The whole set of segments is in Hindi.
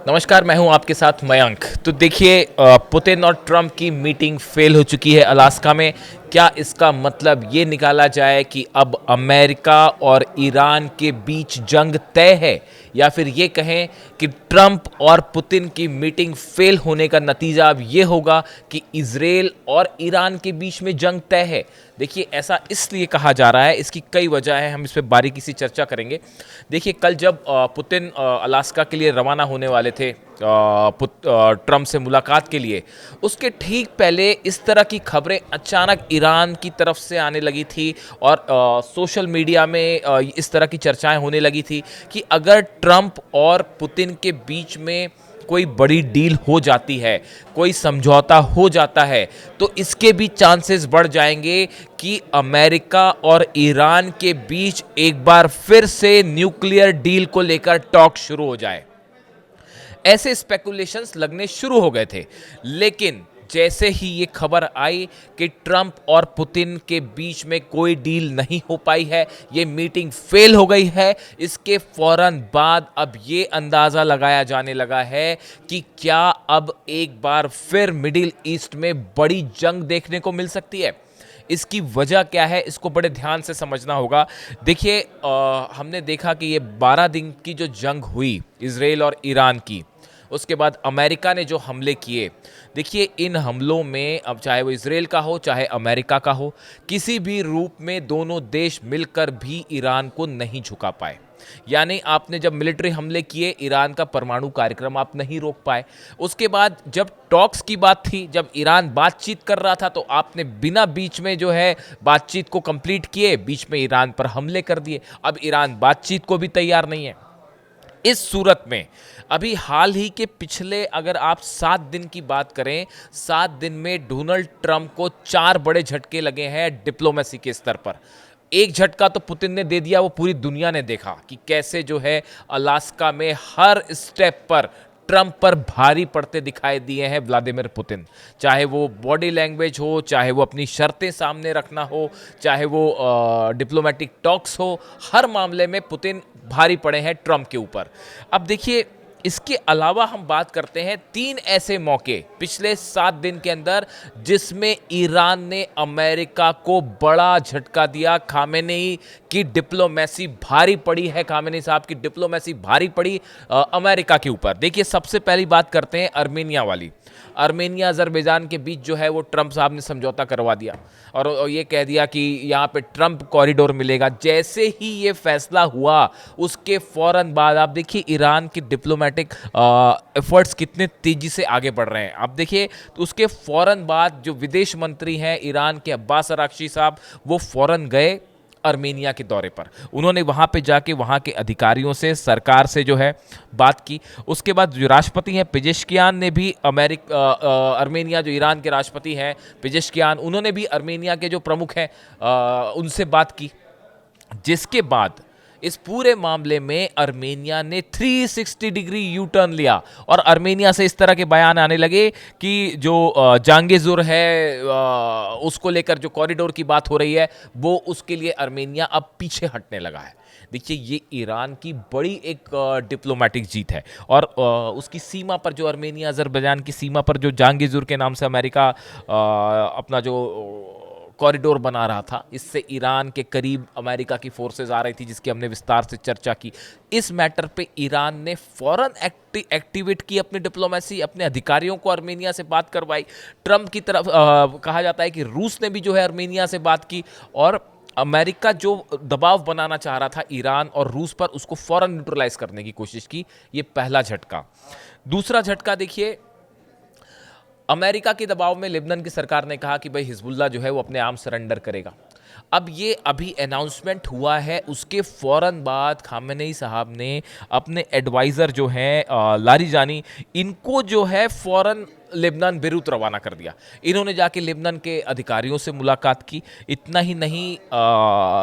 नमस्कार, मैं हूं आपके साथ मयंक। तो देखिए पुतिन और ट्रंप की मीटिंग फेल हो चुकी है अलास्का में। क्या इसका मतलब ये निकाला जाए कि अब अमेरिका और ईरान के बीच जंग तय है, या फिर ये कहें कि ट्रंप और पुतिन की मीटिंग फेल होने का नतीजा अब ये होगा कि इजराइल और ईरान के बीच में जंग तय है? देखिए, ऐसा इसलिए कहा जा रहा है, इसकी कई वजह है, हम इस पर बारीकी से चर्चा करेंगे। देखिए, कल जब पुतिन अलास्का के लिए रवाना होने वाले थे ट्रंप से मुलाकात के लिए, उसके ठीक पहले इस तरह की खबरें अचानक ईरान की तरफ से आने लगी थी और सोशल मीडिया में इस तरह की चर्चाएं होने लगी थी कि अगर ट्रंप और पुतिन के बीच में कोई बड़ी डील हो जाती है, कोई समझौता हो जाता है, तो इसके भी चांसेस बढ़ जाएंगे कि अमेरिका और ईरान के बीच एक बार फिर से न्यूक्लियर डील को लेकर टॉक शुरू हो जाए। ऐसे स्पेकुलेशंस लगने शुरू हो गए थे, लेकिन जैसे ही ये खबर आई कि ट्रंप और पुतिन के बीच में कोई डील नहीं हो पाई है, ये मीटिंग फेल हो गई है, इसके फौरन बाद अब ये अंदाज़ा लगाया जाने लगा है कि क्या अब एक बार फिर मिडिल ईस्ट में बड़ी जंग देखने को मिल सकती है। इसकी वजह क्या है, इसको बड़े ध्यान से समझना होगा। देखिए, हमने देखा कि ये 12 दिन की जो जंग हुई इजराइल और ईरान की, उसके बाद अमेरिका ने जो हमले किए, देखिए इन हमलों में अब चाहे वो इजराइल का हो चाहे अमेरिका का हो, किसी भी रूप में दोनों देश मिलकर भी ईरान को नहीं झुका पाए। यानी आपने जब मिलिट्री हमले किए, ईरान का परमाणु कार्यक्रम आप नहीं रोक पाए। उसके बाद जब टॉक्स की बात थी, जब ईरान बातचीत कर रहा था, तो आपने बिना बीच में जो है बातचीत को कंप्लीट किए, बीच में ईरान पर हमले कर दिए। अब ईरान बातचीत को भी तैयार नहीं है। इस सूरत में अभी हाल ही के पिछले अगर आप 7 दिन की बात करें, 7 दिन में डोनाल्ड ट्रंप को 4 बड़े झटके लगे हैं डिप्लोमेसी के स्तर पर। एक झटका तो पुतिन ने दे दिया, वो पूरी दुनिया ने देखा कि कैसे जो है अलास्का में हर स्टेप पर ट्रंप पर भारी पड़ते दिखाई दिए हैं व्लादिमीर पुतिन। चाहे वो बॉडी लैंग्वेज हो, चाहे वो अपनी शर्तें सामने रखना हो, चाहे वो डिप्लोमेटिक टॉक्स हो, हर मामले में पुतिन भारी पड़े हैं ट्रंप के ऊपर। अब देखिए, इसके अलावा हम बात करते हैं 3 ऐसे मौके पिछले 7 दिन के अंदर जिसमें ईरान ने अमेरिका को बड़ा झटका दिया। खामेनेई की डिप्लोमेसी भारी पड़ी है, खामेनेई साहब की डिप्लोमेसी भारी पड़ी अमेरिका के ऊपर। देखिए, सबसे पहली बात करते हैं अर्मेनिया वाली। अर्मेनिया अजरबैजान के बीच जो है वो ट्रंप साहब ने समझौता करवा दिया और ये कह दिया कि यहाँ पे ट्रंप कॉरिडोर मिलेगा। जैसे ही ये फैसला हुआ, उसके फौरन बाद आप देखिए ईरान की डिप्लोमेटिक एफर्ट्स कितने तेजी से आगे बढ़ रहे हैं। आप देखिए, तो उसके फौरन बाद जो विदेश मंत्री हैं ईरान के अब्बास अराक्ची साहब, वो फौरन गए अर्मेनिया के दौरे पर। उन्होंने वहाँ पे जाके वहाँ के अधिकारियों से, सरकार से जो है बात की। उसके बाद जो राष्ट्रपति हैं पेजेश्कियान ने भी अर्मेनिया, जो ईरान के राष्ट्रपति हैं पेजेश्कियान, उन्होंने भी अर्मेनिया के जो प्रमुख हैं उनसे बात की। जिसके बाद इस पूरे मामले में अर्मेनिया ने 360 डिग्री यू टर्न लिया और अर्मेनिया से इस तरह के बयान आने लगे कि जो जांगेजुर है, उसको लेकर जो कॉरिडोर की बात हो रही है, वो उसके लिए अर्मेनिया अब पीछे हटने लगा है। देखिए, ये ईरान की बड़ी एक डिप्लोमेटिक जीत है और उसकी सीमा पर जो अर्मेनिया अजरबैजान की सीमा पर जो जांगेजुर के नाम से अमेरिका अपना जो कॉरिडोर बना रहा था, इससे ईरान के करीब अमेरिका की फोर्सेज आ रही थी, जिसकी हमने विस्तार से चर्चा की। इस मैटर पे ईरान ने फौरन एक्टिवेट की अपनी डिप्लोमेसी, अपने अधिकारियों को अर्मेनिया से बात करवाई। ट्रंप की तरफ कहा जाता है कि रूस ने भी जो है अर्मेनिया से बात की और अमेरिका जो दबाव बनाना चाह रहा था ईरान और रूस पर, उसको फौरन न्यूट्रलाइज करने की कोशिश की। ये पहला झटका। दूसरा झटका देखिए, अमेरिका के दबाव में लेबनान की सरकार ने कहा कि भाई हिजबुल्लाह जो है वो अपने आर्म सरेंडर करेगा। अब ये अभी अनाउंसमेंट हुआ है, उसके फौरन बाद खामेनेई साहब ने अपने एडवाइज़र जो हैं लारिजानी, इनको जो है फौरन लेबनान बेरूत रवाना कर दिया। इन्होंने जाके लेबनान के अधिकारियों से मुलाकात की। इतना ही नहीं,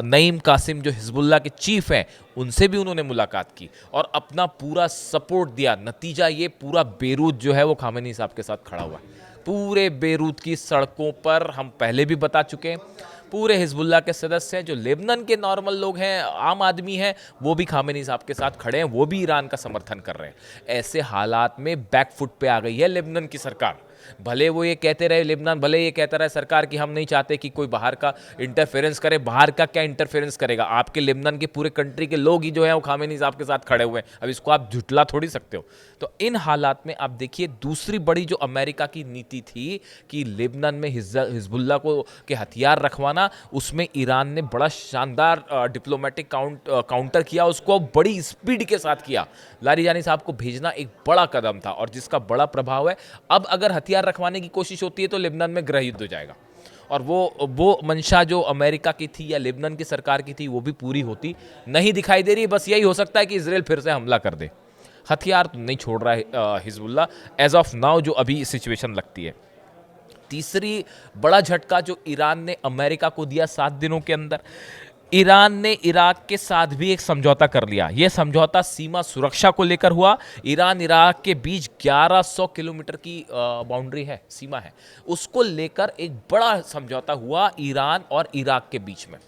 नईम कासिम जो हिजबुल्लाह के चीफ हैं, उनसे भी उन्होंने मुलाकात की और अपना पूरा सपोर्ट दिया। नतीजा ये, पूरा बेरूत जो है वो खामेनेई साहब के साथ खड़ा हुआ। पूरे बेरूत की सड़कों पर, हम पहले भी बता चुके हैं, पूरे हिजबुल्लाह के सदस्य हैं, जो लेबनान के नॉर्मल लोग हैं, आम आदमी हैं, वो भी खामेनी साहब के साथ खड़े हैं, वो भी ईरान का समर्थन कर रहे हैं। ऐसे हालात में बैकफुट पे आ गई है लेबनान की सरकार। भले वो ये कहते रहे, लेबनान भले ये कहता रहे सरकार कि हम नहीं चाहते कि कोई बाहर का इंटरफेरेंस करे। बाहर का क्या इंटरफेरेंस करेगा? आपके लेबनान के पूरे कंट्री के लोग ही जो है वो खामेनी साहब के साथ खड़े हुए हैं। अब इसको आप झुटला थोड़ी सकते हो। तो इन हालात में आप देखिए, दूसरी बड़ी जो अमेरिका की नीति थी कि लेबनान में हिजबुल्लाह को के हथियार रखवाना, उसमें ईरान ने बड़ा शानदार डिप्लोमेटिक काउंटर किया, उसको बड़ी स्पीड के साथ किया। लारिजानी साहब को भेजना एक बड़ा कदम था और जिसका बड़ा प्रभाव है। अब अगर हथियार रखवाने की कोशिश होती है तो लेबनान में गृह युद्ध हो जाएगा, और वो मंशा जो अमेरिका की थी या लेबनान की सरकार की थी वो भी पूरी होती नहीं दिखाई दे रही। बस यही हो सकता है कि इजराइल फिर से हमला कर दे। हथियार तो नहीं छोड़ रहा है हिजबुल्लाह एज ऑफ नाउ, जो अभी सिचुएशन लगती है। तीसरी बड़ा झटका जो ईरान ने अमेरिका को दिया 7 दिनों के अंदर, ईरान ने इराक के साथ भी एक समझौता कर लिया। यह समझौता सीमा सुरक्षा को लेकर हुआ। ईरान इराक के बीच 1100 किलोमीटर की बाउंड्री है, सीमा है, उसको लेकर एक बड़ा समझौता हुआ ईरान और इराक के बीच में,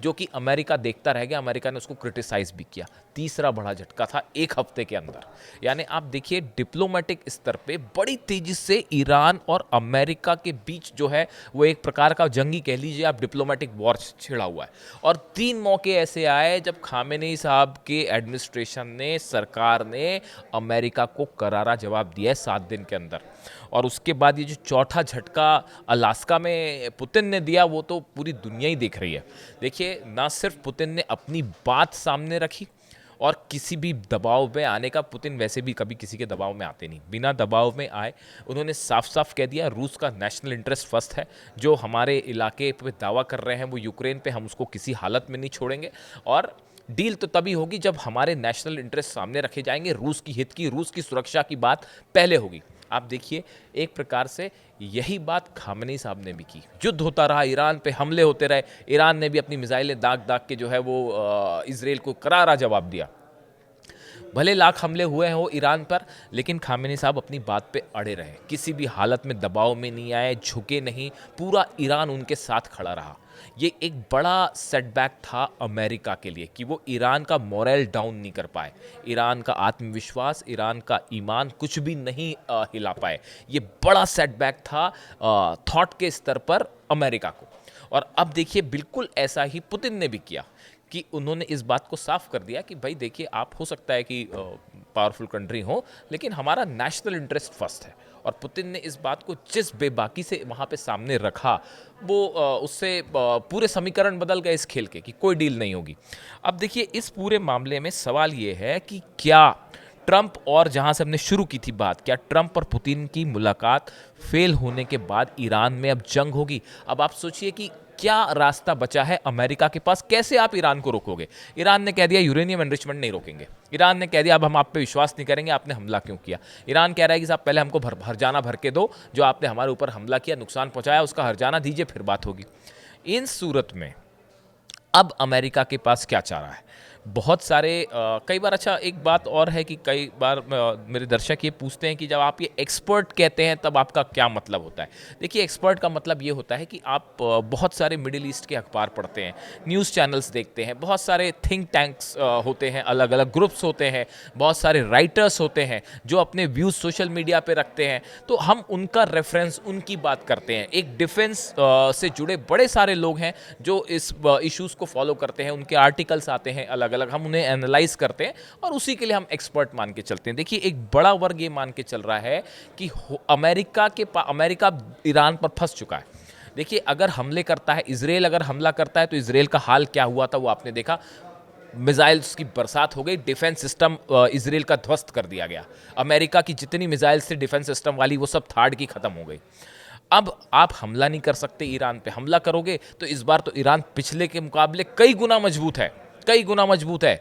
जो कि अमेरिका देखता रह गया। अमेरिका ने उसको क्रिटिसाइज भी किया। तीसरा बड़ा झटका था 1 हफ्ते के अंदर। यानी आप देखिए, डिप्लोमेटिक स्तर पे बड़ी तेजी से ईरान और अमेरिका के बीच जो है वो एक प्रकार का जंगी कह लीजिए आप, डिप्लोमेटिक वॉर छिड़ा हुआ है। और 3 मौके ऐसे आए जब खामेनी साहब के एडमिनिस्ट्रेशन ने, सरकार ने अमेरिका को करारा जवाब दिया है 7 दिन के अंदर। और उसके बाद ये जो चौथा झटका अलास्का में पुतिन ने दिया, वो तो पूरी दुनिया ही देख रही है। देखिए, ना सिर्फ पुतिन ने अपनी बात सामने रखी, और किसी भी दबाव में आने का, पुतिन वैसे भी कभी किसी के दबाव में आते नहीं, बिना दबाव में आए उन्होंने साफ साफ कह दिया रूस का नेशनल इंटरेस्ट फर्स्ट है। जो हमारे इलाके पे दावा कर रहे हैं वो यूक्रेन पे, हम उसको किसी हालत में नहीं छोड़ेंगे, और डील तो तभी होगी जब हमारे नेशनल इंटरेस्ट सामने रखे जाएंगे। रूस की हित की, रूस की सुरक्षा की बात पहले होगी। आप देखिए, एक प्रकार से यही बात खामेनी साहब ने भी की। युद्ध होता रहा, ईरान पे हमले होते रहे, ईरान ने भी अपनी मिसाइलें दाग दाग के जो है वो इजराइल को करारा जवाब दिया। भले लाख हमले हुए हो ईरान पर, लेकिन खामेनी साहब अपनी बात पे अड़े रहे, किसी भी हालत में दबाव में नहीं आए, झुके नहीं, पूरा ईरान उनके साथ खड़ा रहा। ये एक बड़ा सेटबैक था अमेरिका के लिए कि वो ईरान का मोरल डाउन नहीं कर पाए, ईरान का आत्मविश्वास, ईरान का ईमान कुछ भी नहीं हिला पाए। ये बड़ा सेटबैक था थॉट के स्तर पर अमेरिका को। और अब देखिए, बिल्कुल ऐसा ही पुतिन ने भी किया कि उन्होंने इस बात को साफ कर दिया कि भाई देखिए, आप हो सकता है कि पावरफुल कंट्री हो, लेकिन हमारा नेशनल इंटरेस्ट फर्स्ट है। और पुतिन ने इस बात को जिस बेबाकी से वहाँ पे सामने रखा, वो उससे पूरे समीकरण बदल गए इस खेल के कि कोई डील नहीं होगी। अब देखिए, इस पूरे मामले में सवाल ये है कि क्या ट्रंप, और जहां से हमने शुरू की थी बात, क्या ट्रंप और पुतिन की मुलाकात फेल होने के बाद ईरान में अब जंग होगी? अब आप सोचिए कि क्या रास्ता बचा है अमेरिका के पास, कैसे आप ईरान को रोकोगे? ईरान ने कह दिया यूरेनियम एनरिचमेंट नहीं रोकेंगे, ईरान ने कह दिया अब हम आप पे विश्वास नहीं करेंगे, आपने हमला क्यों किया। ईरान कह रहा है कि साहब पहले हमको हर्जाना भर के दो, जो आपने हमारे ऊपर हमला किया, नुकसान पहुंचाया, उसका हर्जाना दीजिए, फिर बात होगी। इन सूरत में अब अमेरिका के पास क्या चारा है? बहुत सारे कई बार, अच्छा एक बात और है कि कई बार मेरे दर्शक ये पूछते हैं कि जब आप ये एक्सपर्ट कहते हैं तब आपका क्या मतलब होता है? देखिए, एक्सपर्ट का मतलब ये होता है कि आप बहुत सारे मिडिल ईस्ट के अखबार पढ़ते हैं, न्यूज़ चैनल्स देखते हैं, बहुत सारे थिंक टैंक्स होते हैं, अलग अलग ग्रुप्स होते हैं, बहुत सारे राइटर्स होते हैं जो अपने व्यूज़ सोशल मीडिया पे रखते हैं, तो हम उनका रेफरेंस, उनकी बात करते हैं। एक डिफेंस से जुड़े बड़े सारे लोग हैं जो इस इश्यूज़ को फॉलो करते हैं, उनके आर्टिकल्स आते हैं अलग अलग, हम उन्हें एनालाइज करते हैं और उसी के लिए हम एक्सपर्ट मान के चलते हैं। देखिए, एक बड़ा वर्ग ये मान के चल रहा है कि अमेरिका ईरान पर फंस चुका है। देखिए, अगर हमले करता है इजराइल, अगर हमला करता है तो इजराइल का हाल क्या हुआ था वो आपने देखा। मिसाइल्स की बरसात हो गई, डिफेंस सिस्टम इजराइल का ध्वस्त कर दिया गया। अमेरिका की जितनी मिसाइल्स थी डिफेंस सिस्टम वाली, वो सब थाड़ की खत्म हो गई। अब आप हमला नहीं कर सकते ईरान पे, हमला करोगे तो इस बार तो ईरान पिछले के मुकाबले कई गुना मजबूत है, कई गुना मजबूत है।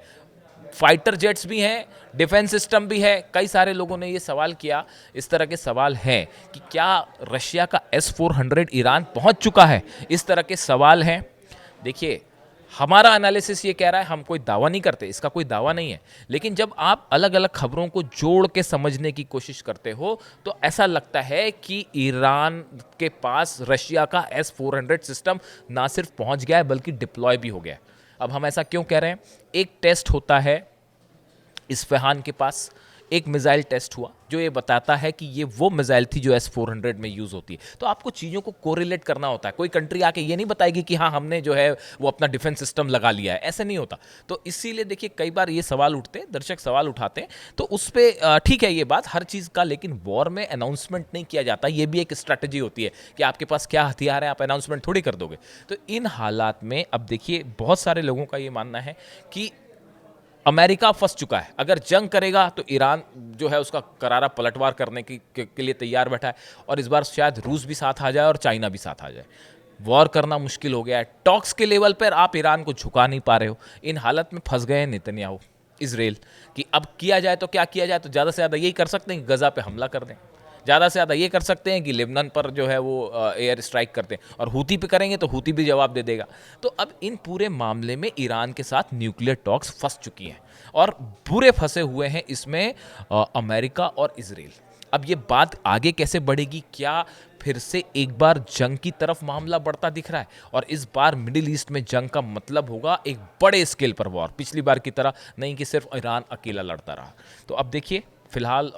फाइटर जेट्स भी हैं, डिफेंस सिस्टम भी है। कई सारे लोगों ने ये सवाल किया, इस तरह के सवाल हैं कि क्या रशिया का S-400 ईरान पहुंच चुका है, इस तरह के सवाल हैं। देखिए, हमारा एनालिसिस ये कह रहा है, हम कोई दावा नहीं करते, इसका कोई दावा नहीं है, लेकिन जब आप अलग अलग खबरों को जोड़ के समझने की कोशिश करते हो तो ऐसा लगता है कि ईरान के पास रशिया का S-400 सिस्टम ना सिर्फ पहुंच गया है बल्कि डिप्लॉय भी हो गया है। अब हम ऐसा क्यों कह रहे हैं? एक टेस्ट होता है इस्फहान के पास, एक मिसाइल टेस्ट हुआ जो ये बताता है कि ये वो मिसाइल थी जो S-400 में यूज़ होती है। तो आपको चीज़ों को कोरिलेट करना होता है। कोई कंट्री आके ये नहीं बताएगी कि हाँ हमने जो है वो अपना डिफेंस सिस्टम लगा लिया है, ऐसे नहीं होता। तो इसीलिए देखिए कई बार ये सवाल उठते हैं, दर्शक सवाल उठाते हैं, तो उस पर ठीक है ये बात हर चीज़ का, लेकिन वॉर में अनाउंसमेंट नहीं किया जाता। ये भी एक स्ट्रैटेजी होती है कि आपके पास क्या हथियार है, आप अनाउंसमेंट थोड़ी कर दोगे। तो इन हालात में अब देखिए बहुत सारे लोगों का ये मानना है कि अमेरिका फंस चुका है, अगर जंग करेगा तो ईरान जो है उसका करारा पलटवार करने के लिए तैयार बैठा है, और इस बार शायद रूस भी साथ आ जाए और चाइना भी साथ आ जाए। वॉर करना मुश्किल हो गया है, टॉक्स के लेवल पर आप ईरान को झुका नहीं पा रहे हो। इन हालत में फंस गए हैं नेतन्याहू, इजराइल, कि अब किया जाए तो क्या किया जाए। तो ज़्यादा से ज़्यादा यही कर सकते हैं कि गज़ा पे हमला कर दें, ज़्यादा से ज़्यादा ये कर सकते हैं कि लेबनान पर जो है वो एयर स्ट्राइक करते हैं, और हूती पे करेंगे तो हूती भी जवाब दे देगा। तो अब इन पूरे मामले में ईरान के साथ न्यूक्लियर टॉक्स फंस चुकी हैं, और बुरे फंसे हुए हैं इसमें अमेरिका और इजराइल। अब ये बात आगे कैसे बढ़ेगी? क्या फिर से एक बार जंग की तरफ मामला बढ़ता दिख रहा है, और इस बार मिडिल ईस्ट में जंग का मतलब होगा एक बड़े स्केल पर वॉर, पिछली बार की तरह नहीं कि सिर्फ ईरान अकेला लड़ता रहा। तो अब देखिए फिलहाल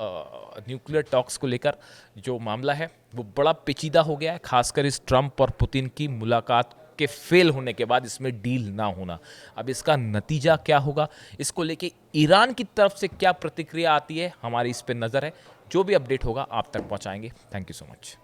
न्यूक्लियर टॉक्स को लेकर जो मामला है वो बड़ा पेचीदा हो गया है, खासकर इस ट्रंप और पुतिन की मुलाकात के फेल होने के बाद, इसमें डील ना होना। अब इसका नतीजा क्या होगा, इसको लेके ईरान की तरफ से क्या प्रतिक्रिया आती है, हमारी इस पे नज़र है। जो भी अपडेट होगा आप तक पहुंचाएंगे। Thank you so much.